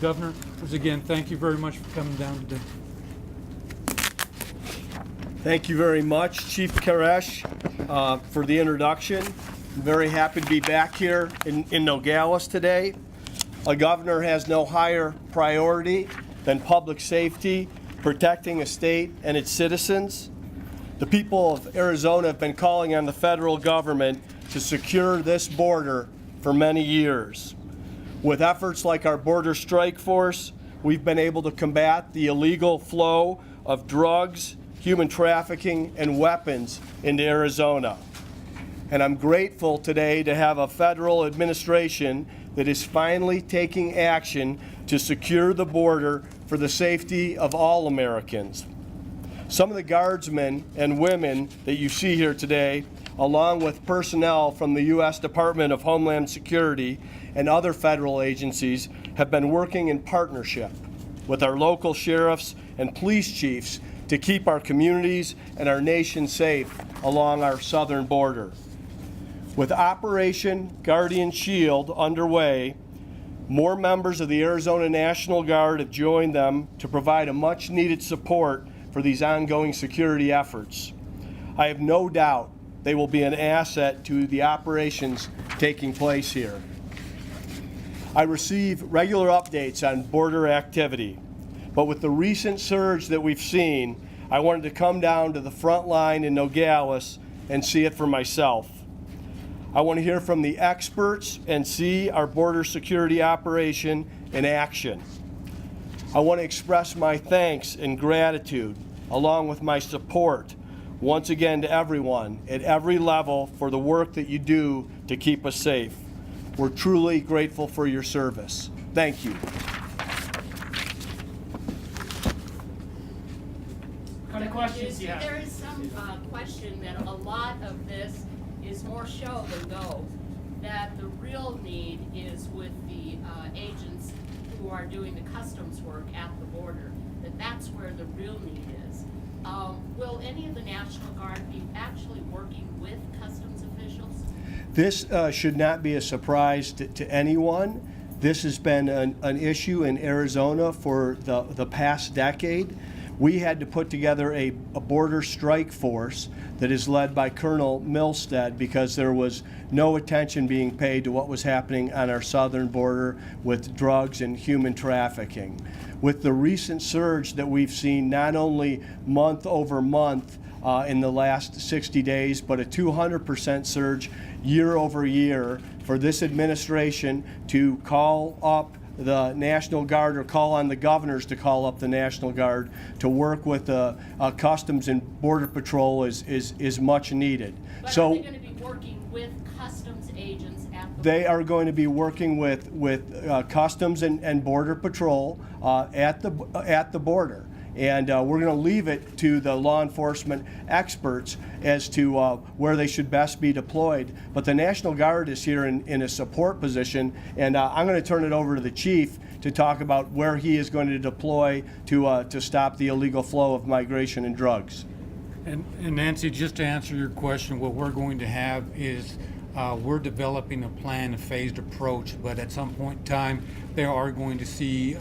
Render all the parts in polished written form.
Governor, once again, thank you very much for coming down today. Thank you very much, Chief Koresh, for the introduction. I'm very happy to be back here in Nogales today. A governor has no higher priority than public safety, protecting a state and its citizens. The people of Arizona have been calling on the federal government to secure this border for many years. With efforts like our Border Strike Force, we've been able to combat the illegal flow of drugs, human trafficking, and weapons into Arizona. And I'm grateful today to have a federal administration that is finally taking action to secure the border for the safety of all Americans. Some of the guardsmen and women that you see here today, along with personnel from the U.S. Department of Homeland Security and other federal agencies, have been working in partnership with our local sheriffs and police chiefs to keep our communities and our nation safe along our southern border. With Operation Guardian Shield underway, more members of the Arizona National Guard have joined them to provide a much-needed support for these ongoing security efforts. I have no doubt they will be an asset to the operations taking place here. I receive regular updates on border activity, but with the recent surge that we've seen, I wanted to come down to the front line in Nogales and see it for myself. I want to hear from the experts and see our border security operation in action. I want to express my thanks and gratitude, along with my support, once again to everyone at every level for the work that you do to keep us safe. We're truly grateful for your service. Thank you. What kind of questions do you have? There is some question that a lot of this is more show than go, that the real need is with the agents who are doing the customs work at the border, that's where the real need is. Will any of the National Guard be actually working with customs officials? This should not be a surprise to anyone. This has been an issue in Arizona for the past decade. We had to put together a border strike force that is led by Colonel Milstead because there was no attention being paid to what was happening on our southern border with drugs and human trafficking. With the recent surge that we've seen, not only month over month in the last 60 days, but a 200% surge year over year, for this administration to call up the National Guard or call on the governors to call up the National Guard to work with the Customs and Border Patrol is much needed. But so are they going to be working with customs agents at the they are going to be working with Customs and Border Patrol at the border. And we're going to leave it to the law enforcement experts as to where they should best be deployed. But the National Guard is here in a support position, and I'm going to turn it over to the chief to talk about where he is going to deploy to stop the illegal flow of migration and drugs. And Nancy, just to answer your question, what we're going to have is we're developing a plan, a phased approach, but at some point in time, they are going to see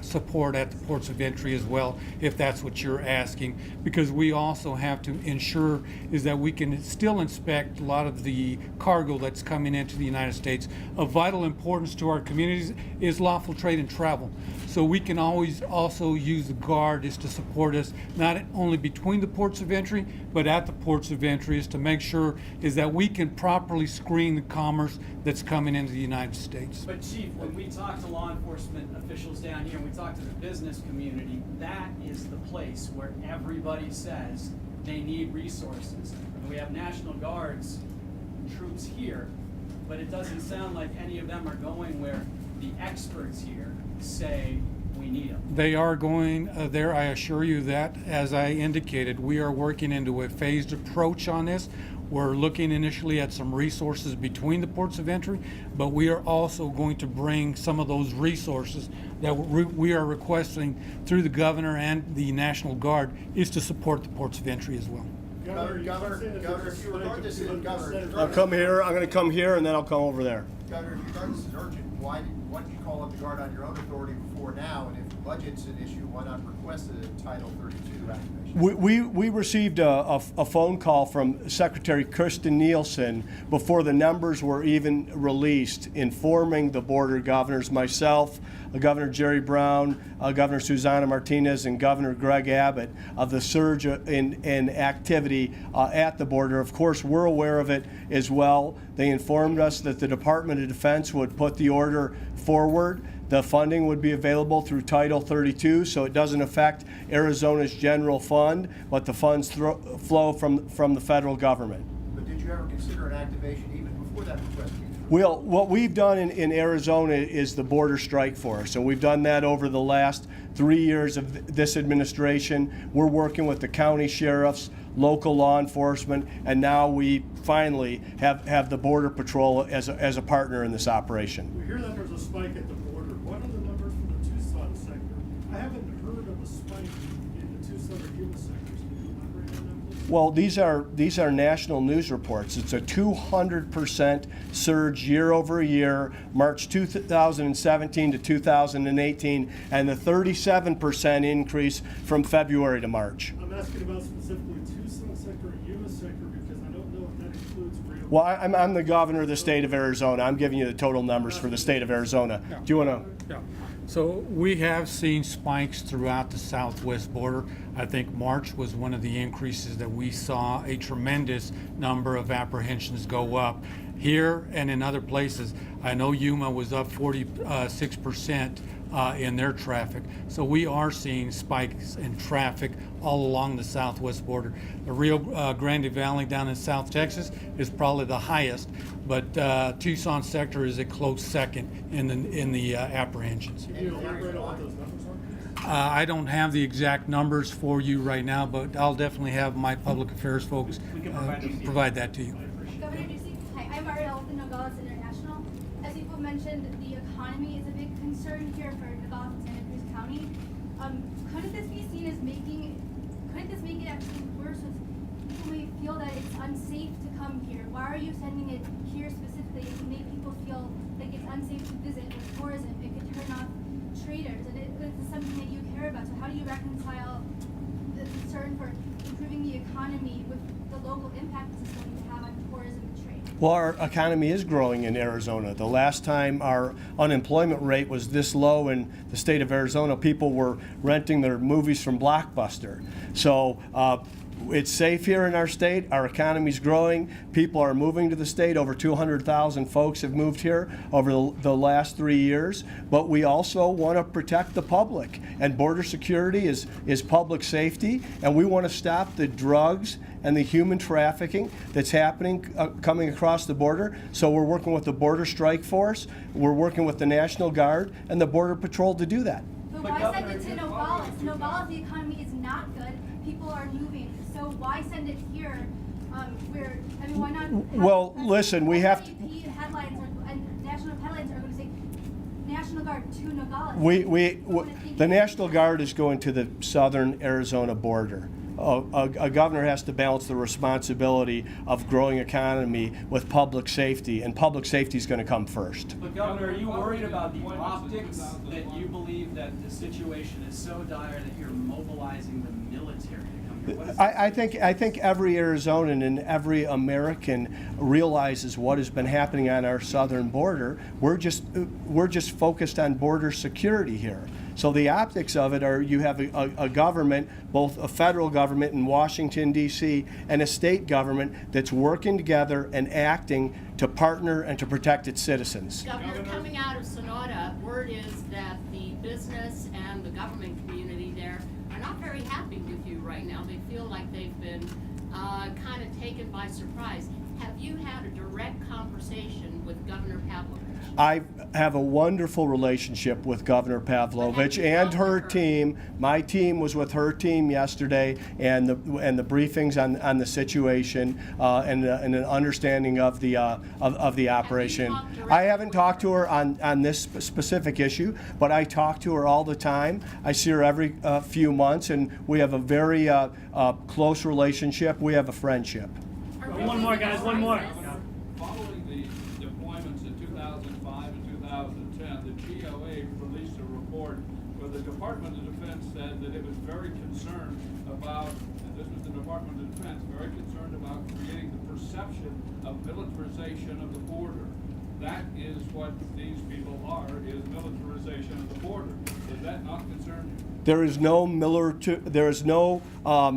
support at the ports of entry as well, if that's what you're asking, because we also have to ensure is that we can still inspect a lot of the cargo that's coming into the United States. Of vital importance to our communities is lawful trade and travel. So we can always also use the Guard is to support us, not only between the ports of entry, but at the ports of entry, is to make sure is that we can properly screen the commerce that's coming into the United States. But Chief, when we talk to law enforcement officials down here, and we talk to the business community, that is the place where everybody says they need resources. And we have National Guards troops here, but it doesn't sound like any of them are going where the experts here say we need them. They are going there, I assure you that. As I indicated, we are working into a phased approach on this. We're looking initially at some resources between the ports of entry, but we are also going to bring some of those resources that we are requesting through the governor and the National Guard is to support the ports of entry as well. Governor, if you regard this as Governor, I'll come here, I'm going to come here, and then I'll come over there. Governor, if you regard this as urgent, why did you call up the Guard on your own authority before now, and if budget's an issue, why not request a Title 32 activation? We received a phone call from Secretary Kirsten Nielsen before the numbers were even released, informing the border governors, myself, Governor Jerry Brown, Governor Susana Martinez, and Governor Greg Abbott, of the surge in activity at the border. Of course, we're aware of it as well. They informed us that the Department of Defense would put the order forward. The funding would be available through Title 32, so it doesn't affect Arizona's general fund, but the funds flow from the federal government. But did you ever consider an activation even before that request came through? Well, what we've done in Arizona is the border strike force, and we've done that over the last 3 years of this administration. We're working with the county sheriffs, local law enforcement, and now we finally have the Border Patrol as a partner in this operation. We hear that there's a spike at the border. What are the numbers for the Tucson sector? I haven't heard of a spike in the Tucson or Yuma sectors. Can you elaborate on that, please? Well, these are national news reports. It's a 200% surge year over year, March 2017 to 2018, and the 37% increase from February to March. I'm asking about specifically Tucson sector or Yuma sector because I don't know if that includes real. Well, I'm the governor of the state of Arizona. I'm giving you the total numbers for the state of Arizona. Yeah. Do you want to? Yeah, so we have seen spikes throughout the southwest border. I think March was one of the increases that we saw a tremendous number of apprehensions go up. Here and in other places, I know Yuma was up 46% in their traffic. So we are seeing spikes in traffic all along the southwest border. The Rio Grande Valley down in South Texas is probably the highest, but Tucson sector is a close second in the apprehensions. Can you elaborate on what those numbers are? I don't have the exact numbers for you right now, but I'll definitely have my public affairs folks provide that to you. Governor Ducey, hi, I'm Ariel with the Nogales International. As people mentioned, the economy is a big concern here for Nogales and Santa Cruz County. Couldn't this be seen as couldn't this make it actually worse with people may feel that it's unsafe to come here? Why are you sending it here specifically to make people feel like it's unsafe to visit with tourism? It could turn off traders, and it's something that you care about. So how do you reconcile the concern for improving the economy with the local impact this is going to have on tourism and trade? Well, our economy is growing in Arizona. The last time our unemployment rate was this low in the state of Arizona, people were renting their movies from Blockbuster. So it's safe here in our state. Our economy's growing. People are moving to the state. Over 200,000 folks have moved here over the last 3 years. But we also want to protect the public. And border security is public safety. And we want to stop the drugs and the human trafficking that's happening coming across the border. So we're working with the Border Strike Force. We're working with the National Guard and the Border Patrol to do that. But why send it to Nogales? Nogales, the economy is not good. People are moving. So why send it here? Why not? Well, listen, we have to. AP headlines and national headlines are going to say National Guard to Nogales. The National Guard is going to the southern Arizona border. A governor has to balance the responsibility of growing economy with public safety, and public safety is going to come first. But Governor, are you worried about the optics that you believe that the situation is so dire that you're mobilizing the military to come here? What is I think every Arizonan and every American realizes what has been happening on our southern border. We're just focused on border security here. So the optics of it are you have a government, both a federal government in Washington, D.C., and a state government that's working together and acting to partner and to protect its citizens. Governor, coming out of Sonora, word is that the business and the government community there are not very happy with you right now. They feel like they've been kind of taken by surprise. Have you had a direct conversation with Governor Pavlovich? I have a wonderful relationship with Governor Pavlovich and her team. My team was with her team yesterday, and the briefings on the situation and an understanding of the operation. I haven't talked to her on this specific issue, but I talk to her all the time. I see her every few months, and we have a very close relationship. We have a friendship. One more, guys, one more. Following the deployments in 2005 and 2010, the GOA released a report Department of Defense said that it was very concerned about, and this was the Department of Defense, very concerned about creating the perception of militarization of the border. That is what these people are, is militarization of the border. Does that not concern you? There is no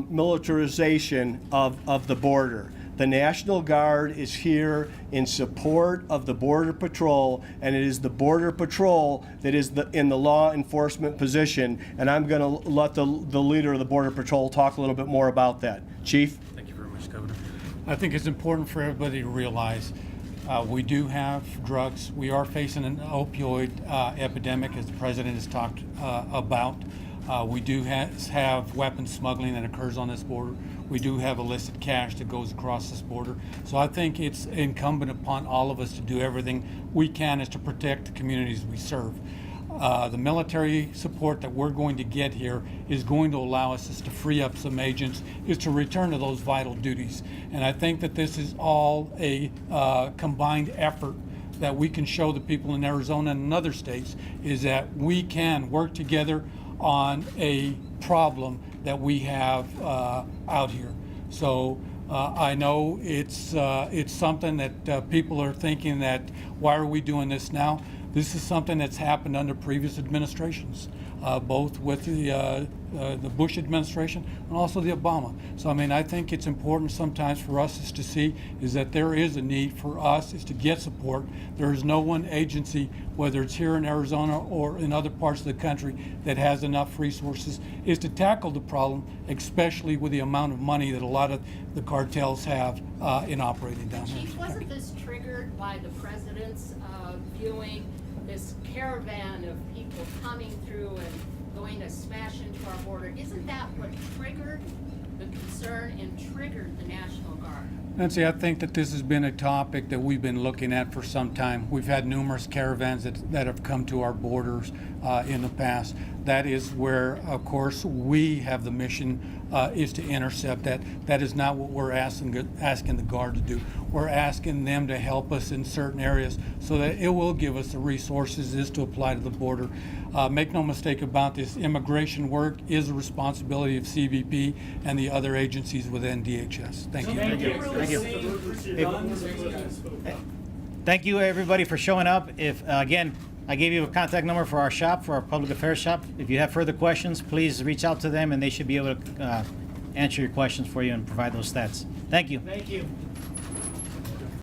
militarization of the border. The National Guard is here in support of the Border Patrol, and it is the Border Patrol that is in the law enforcement position. And I'm going to let the leader of the Border Patrol talk a little bit more about that. Chief? Thank you very much, Governor. I think it's important for everybody to realize we do have drugs. We are facing an opioid epidemic, as the President has talked about. We do have weapons smuggling that occurs on this border. We do have illicit cash that goes across this border. So I think it's incumbent upon all of us to do everything we can is to protect the communities we serve. The military support that we're going to get here is going to allow us to free up some agents, is to return to those vital duties. And I think that this is all a combined effort that we can show the people in Arizona and in other states is that we can work together on a problem that we have out here. So I know it's something that people are thinking that why are we doing this now? This is something that's happened under previous administrations, both with the Bush administration and also the Obama. So I mean, I think it's important sometimes for us is to see is that there is a need for us is to get support. There is no one agency, whether it's here in Arizona or in other parts of the country, that has enough resources is to tackle the problem, especially with the amount of money that a lot of the cartels have in operating down there. Chief, wasn't this triggered by the president's viewing this caravan of people coming through and going to smash into our border? Isn't that what triggered the concern and triggered the National Guard? Nancy, I think that this has been a topic that we've been looking at for some time. We've had numerous caravans that have come to our borders in the past. That is where, of course, we have the mission is to intercept that. That is not what we're asking the Guard to do. We're asking them to help us in certain areas so that it will give us the resources is to apply to the border. Make no mistake about this, immigration work is a responsibility of CBP and the other agencies within DHS. Thank you. Thank you. Really Thank you. seeing Thank you, everybody, for showing up. If again, I gave you a contact number for our shop, for our public affairs shop. If you have further questions, please reach out to them, and they should be able to answer your questions for you and provide those stats. Thank you. Thank you.